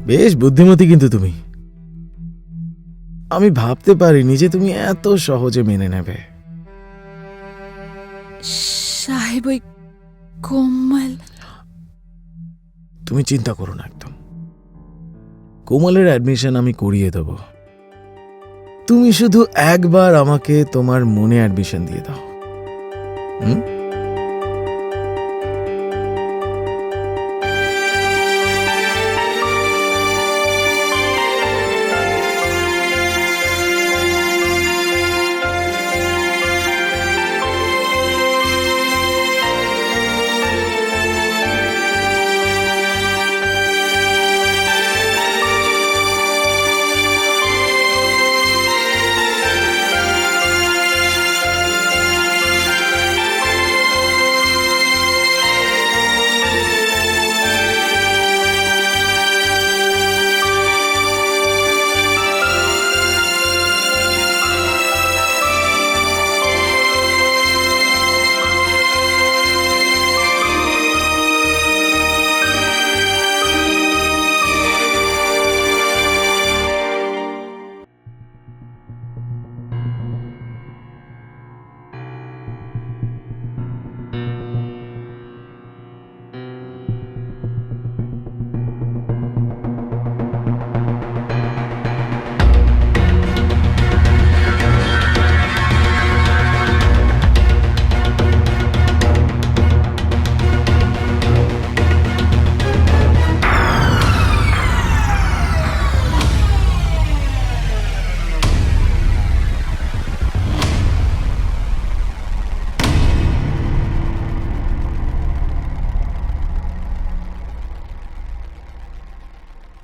বেশ বুদ্ধিমতী কিন্তু তুমি। আমি ভাবতে পারিনি যে তুমি এত সহজে মেনে নেবে। সাহেব, ওই কোমল। তুমি চিন্তা করো না একদম। কোমলের অ্যাডমিশন আমি করিয়ে দেব। তুমি শুধু একবার আমাকে তোমার মনে অ্যাডমিশন দিয়ে দাও।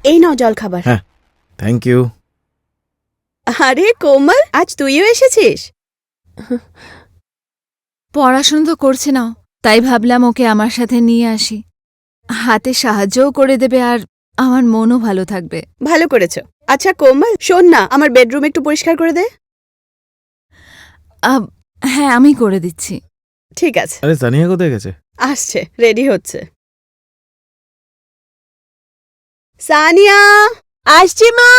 এই নাও জল খাবার। হ্যাঁ, থ্যাংক ইউ। আরে কোমল, আজ তুইও এসেছিস? পড়াশোনা তো করছে না, তাই ভাবলাম ওকে আমার সাথে নিয়ে আসি। হাতে সাহায্যও করে দেবে আর আমার মনও ভালো থাকবে। ভালো করেছো। আচ্ছা কোমল, শোন না, আমার বেডরুম একটু পরিষ্কার করে দে। হ্যাঁ, আমি করে দিচ্ছি। ঠিক আছে। আরে সানিয়া কোথায় গেছে? আসছে, রেডি হচ্ছে। সানিয়া, আসছি মা।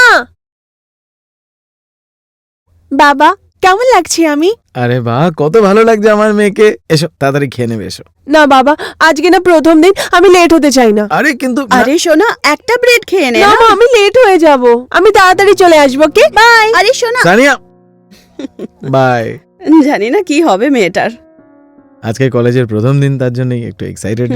বাবা, কেমন লাগছে আমি? আরে বাহ, কত ভালো লাগছে আমার মেয়েকে। এসো তাড়াতাড়ি খেয়ে নেবে, এসো। না বাবা, আজকে না প্রথম দিন, আমি লেট হতে চাই না। আরে কিন্তু আরে শোনা, একটা ব্রেড খেয়ে নে। না মা, আমি লেট হয়ে যাব। আমি তাড়াতাড়ি চলে আসবো, কি? বাই। আরে শোনা। সানিয়া, বাই। জানি না কি হবে মেয়েটার। আজকে কলেজের প্রথম দিন, তার জন্য একটু এক্সাইটেড।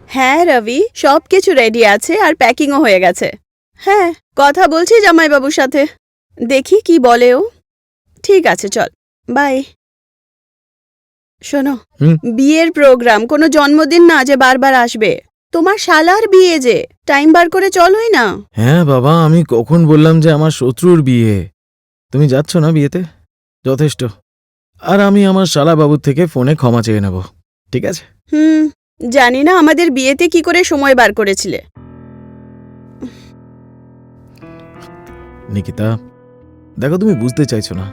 হ্যাঁ রবি, সবকিছু রেডি আছে আর প্যাকিংও হয়ে গেছে। হ্যাঁ, কথা বলছি জামাইবাবুর সাথে, দেখি কি বলে ও। ঠিক আছে, চল, বাই। শোনো, বিয়ের প্রোগ্রাম, কোনো জন্মদিন না যে বারবার আসবে। তোমার শালার বিয়ে, যে টাইম বার করে চলোই না। হ্যাঁ বাবা, আমি কখন বললাম যে আমার শত্রুর বিয়ে? তুমি যাচ্ছ না বিয়েতে, যথেষ্ট। আর আমি আমার শালা বাবুর থেকে ফোনে ক্ষমা চেয়ে নেব, ঠিক আছে? জানি না আমাদের বিয়েতে কি করে সময় বার করেছিলে। নিকিতা, দেখো, তুমি বুঝতে চাইছো না।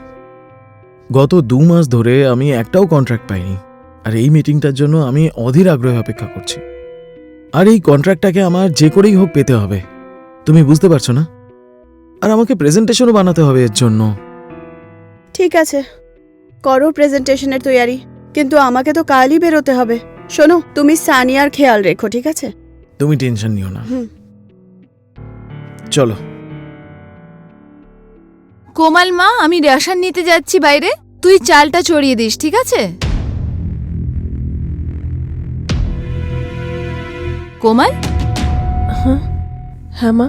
গত 2 মাস ধরে আমি একটাও কন্ট্রাক্ট পাইনি, আর এই মিটিংটার জন্য আমি অধীর আগ্রহে অপেক্ষা করছি। আর এই কন্ট্রাক্টটাকে আমার যে করেই হোক পেতে হবে। তুমি বুঝতে পারছো না? আর আমাকে প্রেজেন্টেশনও বানাতে হবে এর জন্য। ঠিক আছে, করো প্রেজেন্টেশনের তৈয়ারি, কিন্তু আমাকে তো কালই বেরোতে হবে। শোনো, তুমি সানিয়ার খেয়াল রেখো, ঠিক আছে? তুমি টেনশন নিও না। চলো। কোমল মা, আমি রেশন নিতে যাচ্ছি বাইরে, তুই চালটা চড়িয়ে দিস, ঠিক আছে? কোমল। হ্যাঁ মা।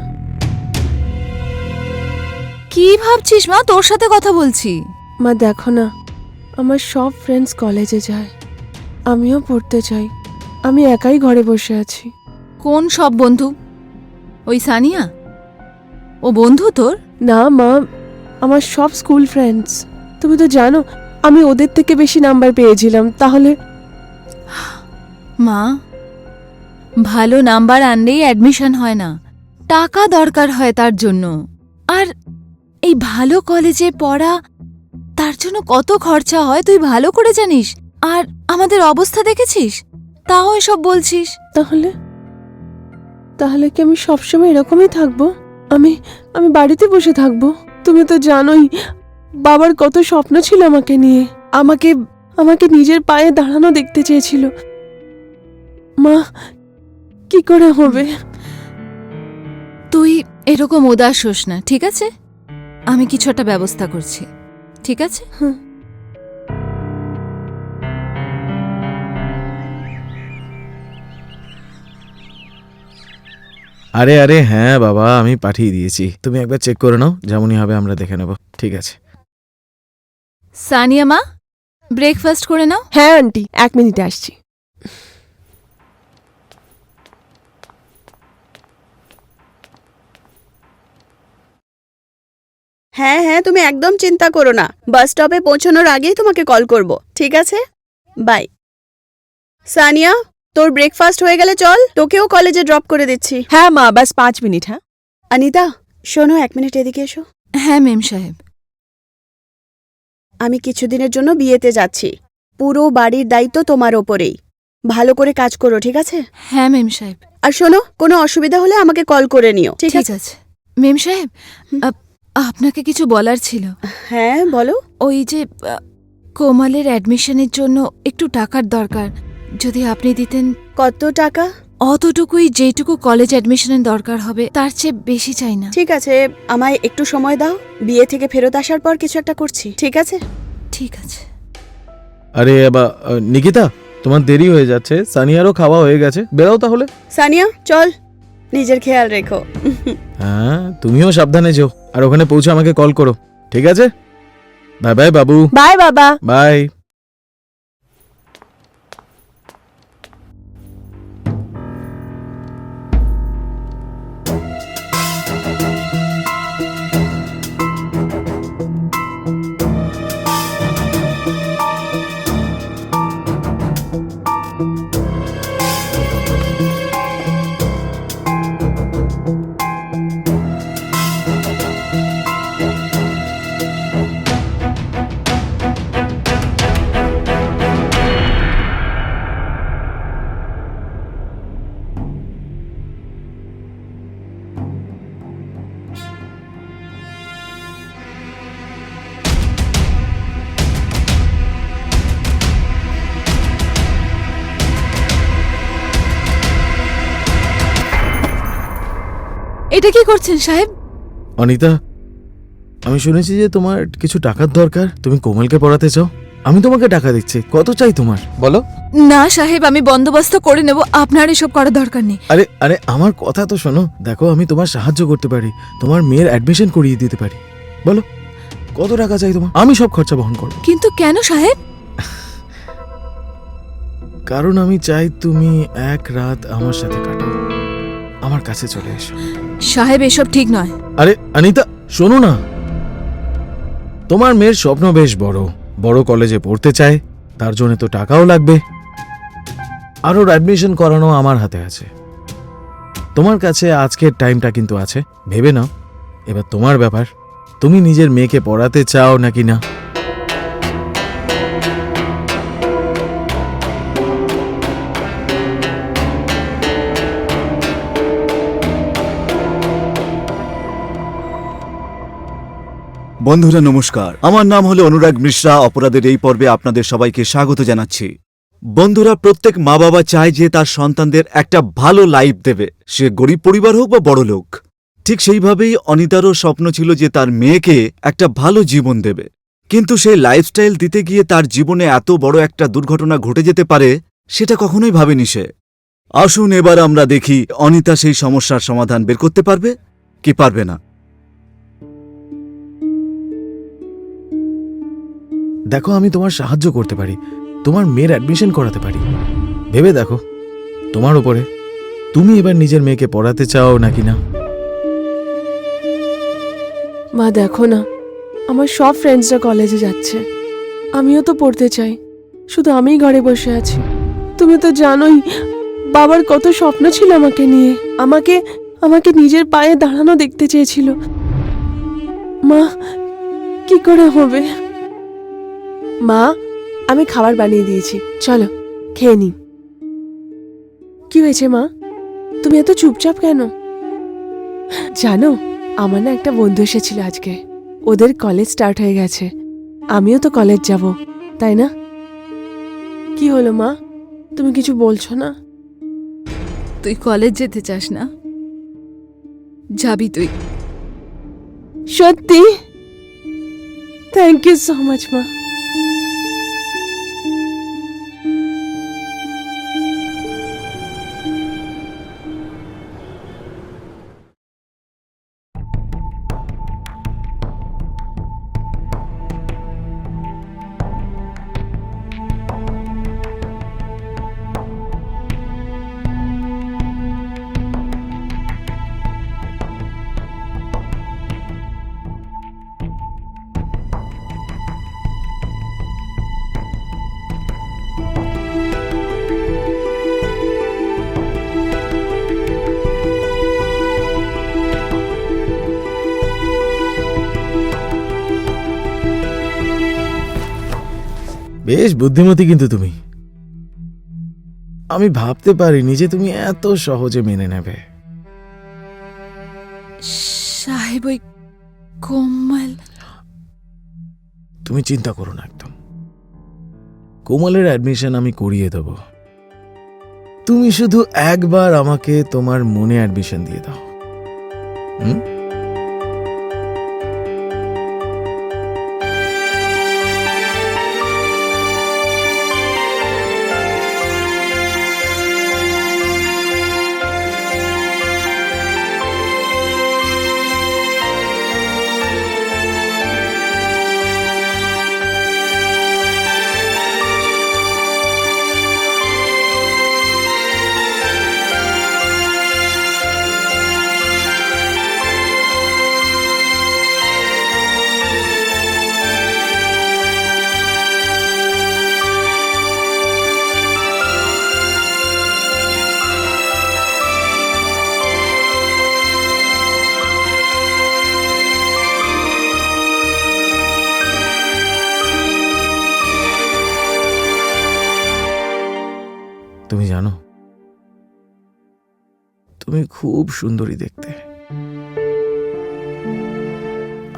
কি ভাবছিস মা? তোর সাথে কথা বলছি। মা দেখো না, আমার সব ফ্রেন্ডস কলেজে যায়, আমিও পড়তে চাই। আমি একাই ঘরে বসে আছি। কোন সব বন্ধু? ওই সানিয়া, ও বন্ধু তোর? না মা, আমার সব স্কুল ফ্রেন্ডস। তুমি তো জানো আমি ওদের থেকে বেশি নাম্বার পেয়েছিলাম। তাহলে মা, ভালো নাম্বার আনলেই অ্যাডমিশন হয় না, টাকা দরকার হয় তার জন্য। আর এই ভালো কলেজে পড়া তার জন্য কত খরচা হয় তুই ভালো করে জানিস। আর আমাদের অবস্থা দেখেছিস, তাও এসব বলছিস। তাহলে তাহলে কি আমি সবসময় এরকমই থাকবো? আমি আমি বাড়িতে বসে থাকবো? তুমি তো জানোই বাবার কত স্বপ্ন ছিল আমাকে নিয়ে। আমাকে আমাকে নিজের পায়ে দাঁড়ানো দেখতে চেয়েছিল। মা, কি করে হবে? তুই এরকম উদাস হোস না, ঠিক আছে? আমি কিছু একটা ব্যবস্থা করছি, ঠিক আছে? আরে আরে হ্যাঁ বাবা, আমি পাঠিয়ে দিয়েছি, তুমি একবার চেক করে নাও, যেমনই হবে আমরা দেখে নেব। ঠিক আছে। সানিয়া মা, ব্রেকফাস্ট করে নাও। হ্যাঁ আন্টি, 1 মিনিটে আসছি। হ্যাঁ হ্যাঁ, তুমি একদম চিন্তা করো না, বাস স্টপে পৌঁছানোর আগেই তোমাকে কল করব, ঠিক আছে? বাই। সানিয়া, তোর ব্রেকফাস্ট হয়ে গেলে চল, তোকেও কলেজে ড্রপ করে দিচ্ছি। হ্যাঁ মা, বাস 5 মিনিট। হ্যাঁ অনিতা, শোনো, 1 মিনিট এদিকে এসো। হ্যাঁ মেম সাহেব। আমি কিছুদিনের জন্য বিয়েতে যাচ্ছি, পুরো বাড়ির দায়িত্ব তোমার ওপরেই। ভালো করে কাজ করো, ঠিক আছে? হ্যাঁ মেম সাহেব। আর শোনো, কোনো অসুবিধা হলে আমাকে কল করে নিও, ঠিক ঠিক আছে? আছে মেম সাহেব, আপনাকে কিছু বলার ছিল। হ্যাঁ বলো। ওই যে কোমলের অ্যাডমিশনের জন্য একটু টাকার দরকার, যদি আপনি দিতেন। কত টাকা? অতটুকুই, যেটুকু কলেজ অ্যাডমিশনের দরকার হবে, তার চেয়ে বেশি চাই না। ঠিক আছে, আমায় একটু সময় দাও, বিয়ে থেকে ফেরত আসার পর কিছু একটা করছি, ঠিক আছে? ঠিক আছে। আরে এবার নিকিতা, তোমার দেরি হয়ে যাচ্ছে, সানিয়ারও খাওয়া হয়ে গেছে, বেরাও তাহলে। সানিয়া চল, নিজের খেয়াল রেখো। হ্যাঁ, তুমিও সাবধানে যেও, আর ওখানে পৌঁছে আমাকে কল করো, ঠিক আছে? Bye bye Babu. বাই বাবা। বাই। এটা কি করছেন সাহেব? অনিতা, আমি শুনেছি যে তোমার কিছু টাকার দরকার, তুমি কোমলকে পড়াতে চাও। আমি তোমাকে টাকা দিচ্ছি, কত চাই তোমার বলো? না সাহেব, আমি বন্দোবস্ত করে নেব, আপনার এসব করার দরকার নেই। আরে আরে আমার কথা তো শোনো, দেখো আমি তোমার সাহায্য করতে পারি, তোমার মেয়ের অ্যাডমিশন করিয়ে দিতে পারি। বলো কত টাকা চাই তোমার, আমি সব খরচা বহন করব। কিন্তু কেন সাহেব? কারণ আমি চাই তুমি এক রাত আমার সাথে কাটাও, আমার কাছে চলে এসো। সাহেব এসব ঠিক নয়। আরে অনিতা শোনো না, তোমার মেয়ের স্বপ্ন বেশ বড়, বড় কলেজে পড়তে চায়, তার জন্য তো টাকাও লাগবে, আর ওর অ্যাডমিশন করানো আমার হাতে আছে। তোমার কাছে আজকের টাইমটা কিন্তু আছে, ভেবে নাও, এবার তোমার ব্যাপার, তুমি নিজের মেয়েকে পড়াতে চাও নাকি না। বন্ধুরা নমস্কার, আমার নাম হলো অনুরাগ মিশ্রা। অপরাধের এই পর্বে আপনাদের সবাইকে স্বাগত জানাচ্ছি। বন্ধুরা, প্রত্যেক মা বাবা চায় যে তার সন্তানদের একটা ভালো লাইফ দেবে, সে গরিব পরিবার হোক বা বড় লোক। ঠিক সেইভাবেই অনিতারও স্বপ্ন ছিল যে তার মেয়েকে একটা ভালো জীবন দেবে, কিন্তু সেই লাইফস্টাইল দিতে গিয়ে তার জীবনে এত বড় একটা দুর্ঘটনা ঘটে যেতে পারে, সেটা কখনোই ভাবেনি সে। আসুন এবার আমরা দেখি অনিতা সেই সমস্যার সমাধান বের করতে পারবে কি পারবে না। দেখো আমি তোমার সাহায্য করতে পারি, তোমার মেয়ের অ্যাডমিশন করাতে পারি, ভেবে দেখো, তোমার উপরে, তুমি এবার নিজের মেয়েকে পড়াতে চাও নাকি না। মা দেখো না, আমার সব ফ্রেন্ডসরা কলেজে যাচ্ছে, আমিও তো পড়তে চাই, শুধু আমিই ঘরে বসে আছি। তুমি তো জানোই বাবার কত স্বপ্ন ছিল আমাকে নিয়ে, আমাকে আমাকে নিজের পায়ে দাঁড়ানো দেখতে চেয়েছিল। মা, কি করে হবে? মা, আমি খাবার বানিয়ে দিয়েছি, চলো খেয়ে নি। কি হয়েছে মা, তুমি এত চুপচাপ কেন? জানো, আমার না একটা বন্ধু এসেছিল আজকে। ওদের কলেজ স্টার্ট হয়ে গেছে, আমিও তো কলেজ যাব, তাই না? কি হলো মা, তুমি কিছু বলছো না? তুই কলেজ যেতে চাস না? যাবি তুই। সত্যি? থ্যাংক ইউ সো মাচ মা। বেশ বুদ্ধিমতী কিন্তু তুমি। আমি ভাবতে পারিনি যে তুমি এত সহজে মেনে নেবে। সাহেব, ওই কোমল। তুমি চিন্তা করো না একদম। কোমলের অ্যাডমিশন আমি করিয়ে দেব। তুমি শুধু একবার আমাকে তোমার মনে অ্যাডমিশন দিয়ে দাও। হুম? তুমি জানো, তুমি খুব সুন্দরী দেখতে।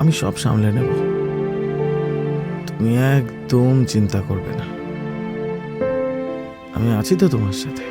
আমি সব সামলে নেব, তুমি একদম চিন্তা করবে না। আমি আছি তো তোমার সাথে।